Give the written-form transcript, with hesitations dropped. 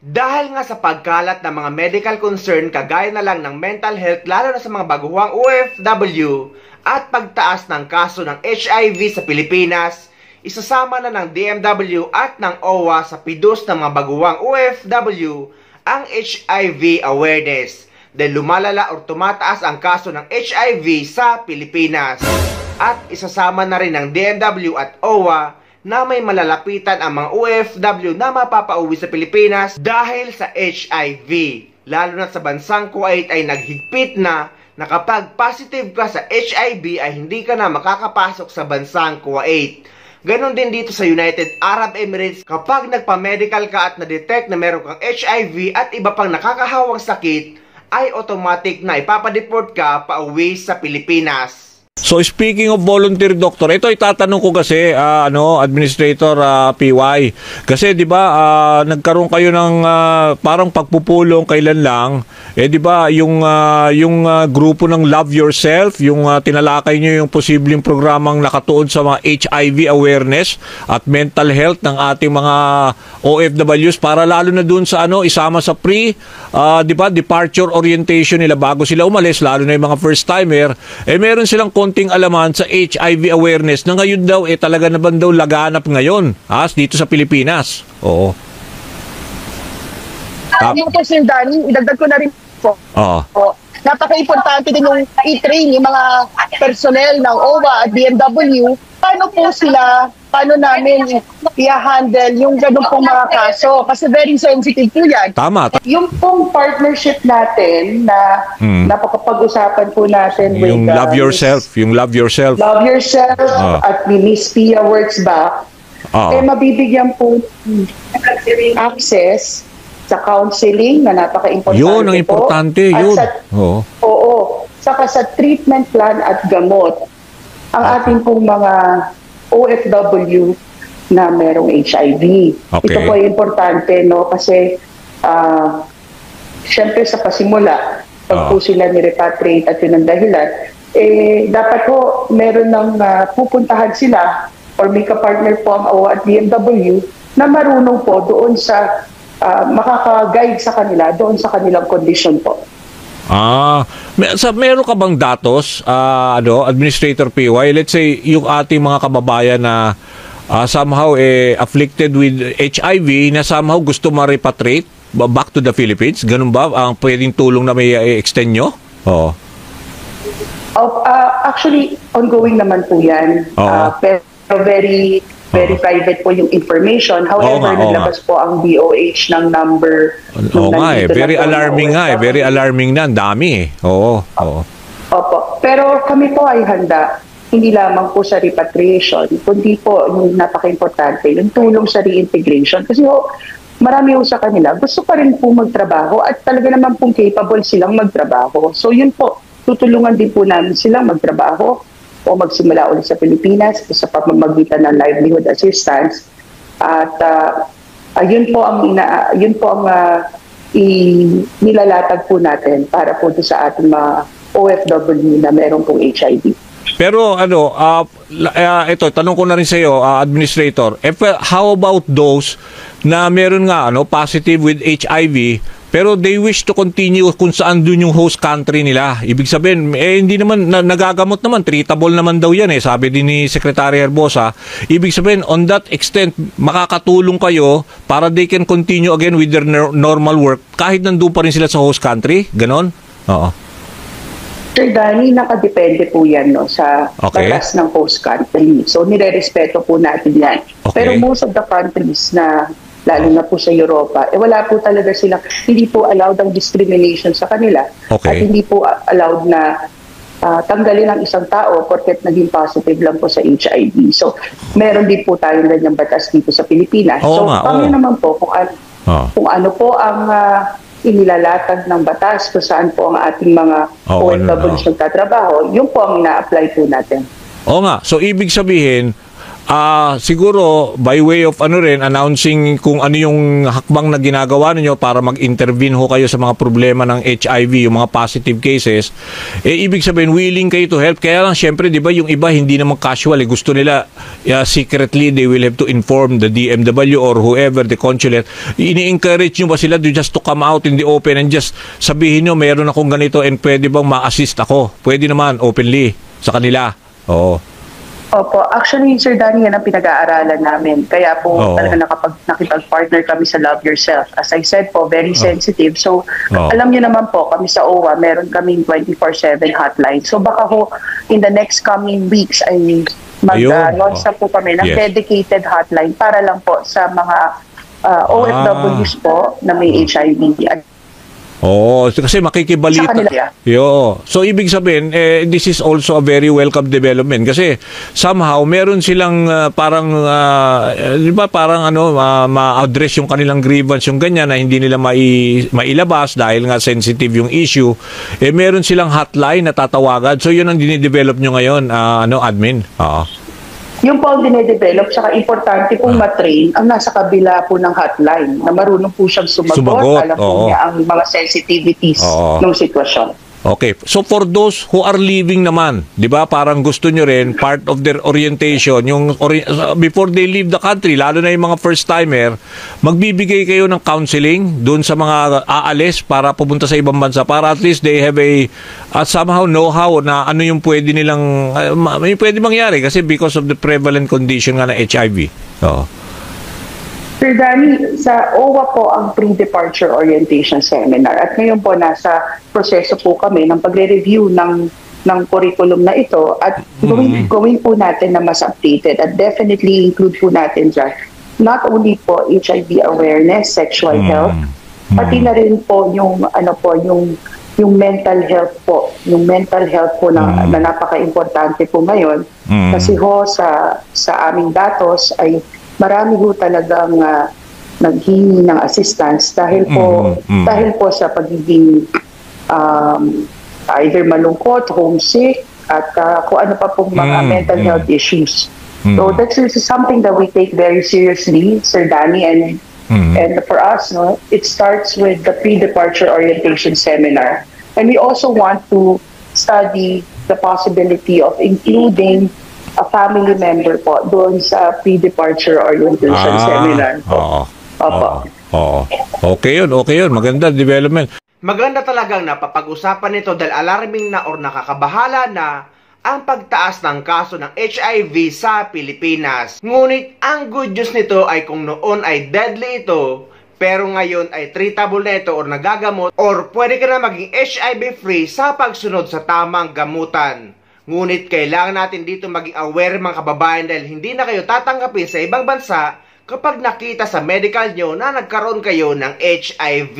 Dahil nga sa pagkalat ng mga medical concern kagaya na lang ng mental health lalo na sa mga baguhang OFW at pagtaas ng kaso ng HIV sa Pilipinas, isasama na ng DMW at ng OWA sa PIDUS ng mga baguhang OFW ang HIV awareness dahil lumalala o tumataas ang kaso ng HIV sa Pilipinas. At isasama na rin ng DMW at OWA na may malalapitan ang mga OFW na mapapauwi sa Pilipinas dahil sa HIV. Lalo na sa bansang Kuwait ay naghigpit na kapag positive ka sa HIV ay hindi ka na makakapasok sa bansang Kuwait. Ganon din dito sa United Arab Emirates, kapag nagpa-medical ka at na-detect na meron kang HIV at iba pang nakakahawang sakit, ay automatic na ipapadeport ka pauwi sa Pilipinas. So speaking of volunteer doctor, ito itatanong ko kasi Administrator PY. Kasi 'di ba nagkaroon kayo ng parang pagpupulong kailan lang. Eh 'di ba yung grupo ng Love Yourself, yung tinalakay niyo yung posibleng programang nakatuon sa mga HIV awareness at mental health ng ating mga OFWs para lalo na dun sa isama sa di ba, departure orientation nila bago sila umalis, lalo na yung mga first timer, meron silang konting alaman sa HIV awareness na ngayon daw talaga naman daw laganap ngayon dito sa Pilipinas. Oo. Yung po, Sir Danny, idagdag ko na rin po. Oo. Napaka-importante din yung i-train yung mga personnel ng OWA at BMW. Paano namin i-handle yung ganun pong mga kaso? Kasi very sensitive po yan. Tama. Yung pong partnership natin na napakapag-usapan po natin yung with Love Yourself, Love Yourself at Miss Pia Works Back, mabibigyan po access sa counseling na napaka-importante. Yun ang importante, yun. Saka sa treatment plan at gamot ang ating pong mga OFW na merong HIV. Okay. Ito po ay importante, no? Kasi syempre sa pasimula, pag po sila ni-repatriate at yun ang dahilan, dapat po meron ng pupuntahan sila or may ka-partner po ang OWA at BMW na marunong po doon sa makaka-guide sa kanila doon sa kanilang condition po. Meron ka bang datos, Administrator PY? Let's say, yung ating mga kababayan na somehow afflicted with HIV na somehow gusto ma-repatriate back to the Philippines? Ganun ba ang pwedeng tulong na may extend nyo? Actually, ongoing naman po yan. Pero very private po yung information. However, naglabas po ang DOH ng number. Very alarming Very alarming na. Ang dami Opo. Pero kami po ay handa. Hindi lamang po sa repatriation, kundi po yung napaka-importante, yung tulong sa reintegration. Kasi marami sa kanila, gusto pa rin po magtrabaho at talaga naman pong capable silang magtrabaho. So yun po, tutulungan din po namin silang magtrabaho o magsimula ulit sa Pilipinas sa pamamagitan ng livelihood assistance. At yun po ang nilalatag po natin para po sa ating mga OFW na meron pong HIV. Pero ito, tanong ko na rin sa iyo, Administrator, how about those na meron nga positive with HIV pero they wish to continue kung saan dun yung host country nila? Ibig sabihin, hindi naman, nagagamot naman, treatable naman daw yan sabi din ni Secretary Herbosa. Ibig sabihin, on that extent, makakatulong kayo para they can continue again with their normal work kahit nandun pa rin sila sa host country? Ganon? Oo. Sir Danny, nakadepende po yan sa batas ng host country. So, nire-respeto po natin yan. Pero most of the countries na lalo na po sa Europa, wala po talaga silang, hindi po allowed ang discrimination sa kanila. At hindi po allowed na tanggalin ang isang tao porket naging positive lang po sa HIV. So, meron din po tayong ganyang batas dito sa Pilipinas. Kami naman po kung ano po ang inilalatag ng batas kung saan po ang ating mga OFWs nagtatrabaho, yun po ang ina-apply po natin. So ibig sabihin, siguro by way of announcing kung ano yung hakbang na ginagawa ninyo para mag-intervene ho kayo sa mga problema ng HIV, yung mga positive cases, ibig sabihin willing kayo to help. Kaya lang syempre, 'di ba, yung iba hindi naman casual, gusto nila secretly they will have to inform the DMW or whoever, the consulate. Ini-encourage nyo ba sila just to come out in the open and just sabihin nyo, meron akong ganito and pwede bang ma-assist ako? Pwede naman openly sa kanila. Oo. Opo, actually, Sir Danny, yan ang pinag-aaralan namin. Kaya po talaga nakipag-partner kami sa Love Yourself. As I said po, very sensitive. So, alam niyo naman po, kami sa OWA, meron kaming 24/7 hotline. So, baka ho, in the next coming weeks ay mag-launch na po kami ng dedicated hotline para lang po sa mga OFWs po na may HIV. Kasi makikibalita. So ibig sabihin, this is also a very welcome development kasi somehow meron silang parang di ba, parang ma-address yung kanilang grievance, yung ganyan na hindi nila mailabas dahil nga sensitive yung issue. Meron silang hotline na tatawagan. So yun ang dinidevelop nyo ngayon, admin. Yung po ang dinedevelop, saka importante pong matrain ang nasa kabila po ng hotline na marunong po siyang sumagot. Alam po niya ang mga sensitivities ng sitwasyon. Okay. So for those who are leaving naman, 'di ba? Parang gusto nyo rin part of their orientation, yung before they leave the country, lalo na yung mga first timer, magbibigay kayo ng counseling doon sa mga aalis para pupunta sa ibang bansa para at least they have a somehow know-how na ano yung pwede nilang pwede mangyari kasi because of the prevalent condition nga ng HIV. Sir Danny, sa OWA po ang pre-departure orientation seminar at ngayon po nasa proseso po kami ng pagre-review ng curriculum na ito at gawin po natin na mas updated at definitely include po natin dyan not only po HIV awareness, sexual health, pati na rin po yung yung mental health po, na napaka-importante po ngayon kasi ho sa aming datos ay marami ho talagang naghingi ng assistance dahil po sa pagiging either malungkot, homesick, at kung ano pa pong mga mental health issues. So that's something that we take very seriously, Sir Danny, and for us, it starts with the pre-departure orientation seminar. And we also want to study the possibility of including a family member po doon sa pre-departure orientation seminar po. Okay yun. Maganda development. Maganda talagang napapag-usapan nito dahil alarming na or nakakabahala na ang pagtaas ng kaso ng HIV sa Pilipinas. Ngunit ang good news nito ay kung noon ay deadly ito, pero ngayon ay treatable na ito or nagagamot or pwede ka na maging HIV free sa pagsunod sa tamang gamutan. Ngunit kailangan natin dito maging aware mga kababayan dahil hindi na kayo tatanggapin sa ibang bansa kapag nakita sa medical nyo na nagkaroon kayo ng HIV.